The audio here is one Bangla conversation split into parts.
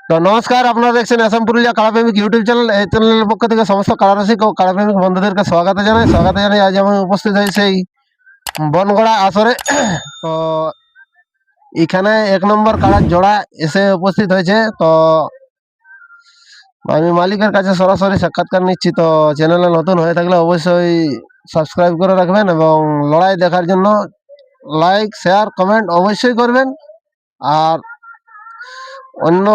তো নমস্কার, আপনারা দেখছেন আসাম পুরুলিয়া কাড়াপ্রেমিক ইউটিউব চ্যানেল। এই চ্যানেলের পক্ষ থেকে সমস্ত কাড়ারসিক ও কাড়াপ্রেমিক বন্ধুদেরকে স্বাগত জানাই। আজ আমি উপস্থিত হই সেই বনগড়া আসরে। তো এখানে 1 নম্বর কাড়ার জোড়া এসে উপস্থিত হয়েছে। তো আমি মালিকের কাছে সরাসরি সাক্ষাৎকার নিচ্ছি। তো চ্যানেলে নতুন হয়ে থাকলে অবশ্যই সাবস্ক্রাইব করে রাখবেন এবং লড়াই দেখার জন্য লাইক শেয়ার কমেন্ট অবশ্যই করবেন। আর অন্য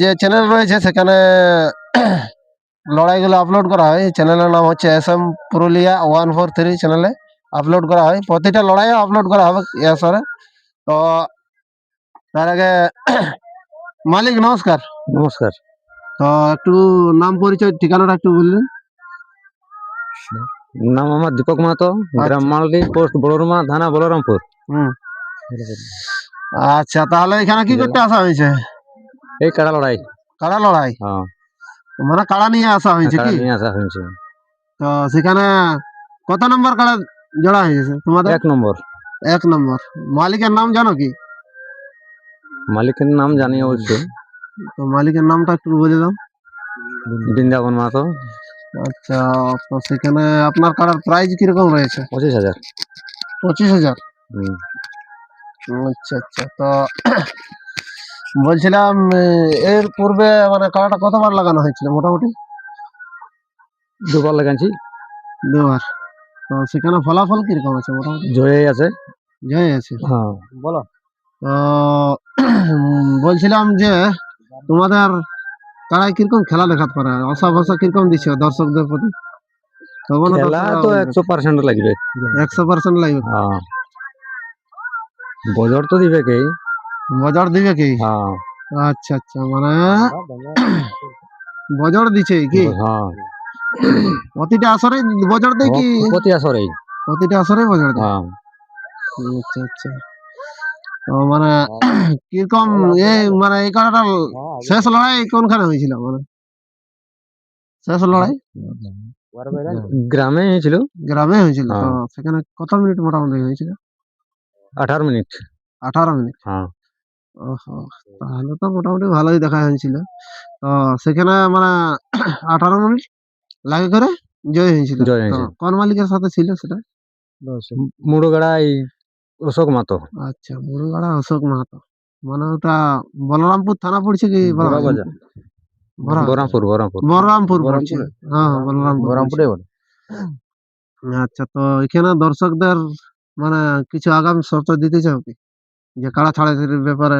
যে চ্যানেল রয়েছে সেখানে লড়াইগুলো আপলোড করা হয়। চ্যানেলের নাম হচ্ছে আসাম পুরুলিয়া 143 চ্যানেলে আপলোড করা হয়। প্রতিটা লড়াইও আপলোড করা হবে আসরে। তো তার আগে মালিক নমস্কার। নমস্কার। তো একটু নাম পরিচয় ঠিকানাটা একটু বললেন। নাম আমার দীপক মাহাতো, গ্রাম মালদি, পোস্ট বড়রুমা, থানা বলরামপুর। আচ্ছা, তাহলে এখানে কি করতে আসা হয়েছে? এই কাড়া লড়াই। কাড়া লড়াই? হ্যাঁ, মানে কাড়া নিয়ে আসা হয়েছে কাড়া কি? নিয়ে আসা হয়েছে। তো সেখানে কত নম্বর কাড়া জোড়া হয়েছে তোমাদের? 1 নম্বর। 1 নম্বর। মালিকের নাম জানো কি? মালিকের নাম জানি অবশ্যই। তো মালিকের নামটা একটু বলে দাও। বৃন্দাবন মাহাতো। আচ্ছা, তো সেখানে আপনার কাড়ার প্রাইস কিরকম রয়েছে? 25,000। 25,000। আচ্ছা আচ্ছা। তো বলছিলাম এর পূর্বে মানে কাড়াটা কতবার লাগানো হয়েছিল মোটামুটি? 2 বার লাগাইছি। 2 বার। তো সেখানে ফলাফল কিরকম আছে মোটামুটি? জয় আছে। জয় আছে। হ্যাঁ, বলো। তো বলছিলাম যে তোমাদের কাড়ায় কিরকম খেলা দেখাতে পারে, আশা ভরসা কিরকম দিচ্ছে দর্শকদের প্রতি? তখন খেলা তো 100% লাগবে। 100% লাগবে। হ্যাঁ, বজর তো দিবে কে? বজর দিবে কি? হ্যাঁ। আচ্ছা আচ্ছা, মানে বজর দিছে কি? হ্যাঁ, প্রতিটা আসরে বজর দেয় কি? প্রতি আসরেই। প্রতিটা আসরে বজর দেয়। হ্যাঁ। আচ্ছা আচ্ছা। তো মানে কিরকম মানে এই কাড়াটা শেষ লড়াই কোনখানে হয়েছিল? মানে শেষ লড়াই গ্রামে হয়েছিল। গ্রামে হয়েছিল। তো হ্যাঁ। সেখানে কত মিনিট মোটামুটি হয়েছিল? 18 মিনিট। 18 মিনিট। হ্যাঁ। ওহো, তাহলে তো মোটামুটি ভালোই দেখা হয়েছিল। তো সেখানে মানে 18 মিনিট লাগে করে জয় হয়েছিল। জয় তো হয়েছে। কোন মালিকের সাথে ছিল সেটা? মুড়োগাড়াই অশোক মাহাতো। আচ্ছা, মুরুগাড়া অশোক মাহাতো। মানে ওটা বলরামপুর থানা পড়ছে কি? বড়বাজার। বহরমপুর। বলরামপুর পড়ছে। হ্যাঁ, বলরামপুরে। আচ্ছা, তো এখানে দর্শকদের মানে কিছু আগাম শর্ত দিতে চাও কি, যে কাড়া ছাড়াছাড়ির ব্যাপারে?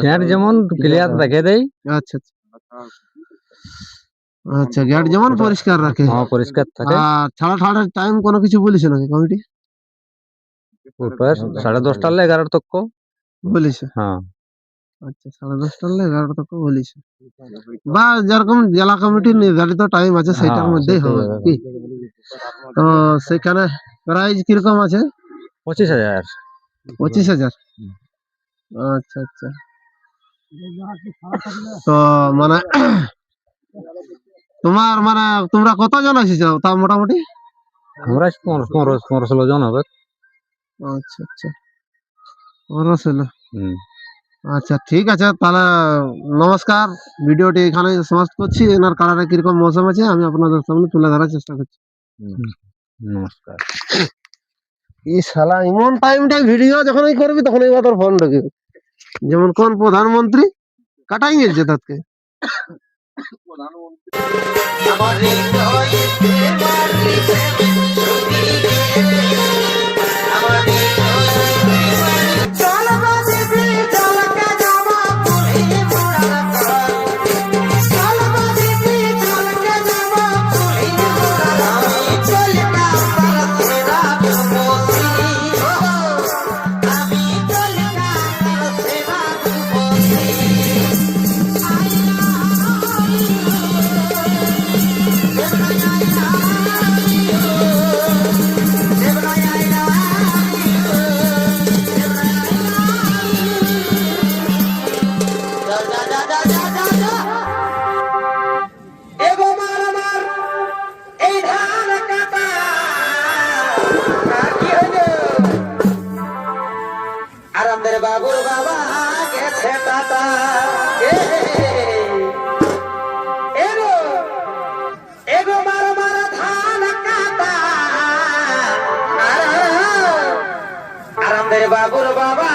গ্যাট যেমন ক্লিয়ার রেখে দেয়। আচ্ছা আচ্ছা। আচ্ছা, গেট যেমন পরিষ্কার রাখে। হ্যাঁ, পরিষ্কার থাকে। আর ছাড়ার টাইম কোনো কিছু বলেছে নাকি কমিটি? উপর 10:30 লে 11 তক বলেছে। হ্যাঁ। আচ্ছা, 10:30 হলে 11টা তক বলেছে। বা যেরকম জেলা কমিটির নির্ধারিত টাইম আছে সেটার মধ্যেই হবে কি? তো সেখানে প্রাইস কিরকম আছে? 25,000। 25,000। আচ্ছা আচ্ছা। তো মানে তোমার মানে তোমরা কতজন আছিস তা মোটামুটি? আমরা 15-16 জন হবে। আচ্ছা আচ্ছা, 15-16। হুম। আচ্ছা, ঠিক আছে তাহলে নমস্কার। ভিডিওটি এখানে সমাপ্ত করছি। এনার কাড়াটা কিরকম মৌসুম আছে আমি আপনাদের সামনে তুলে ধরার চেষ্টা করছি। নমস্কার। এই শালা এমন টাইমটা ভিডিও যখনই করবি তখনই তোর ফোন ঢুকে, যেমন কোন প্রধানমন্ত্রী কাটাই গেছে তাকে। টাটা এগো এগো মারো মারো ধান কাটা আরামদের বাবুর বাবা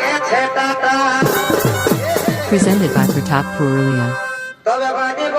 গেছে tata Presented by Pratap Purulia. তবে বাজিব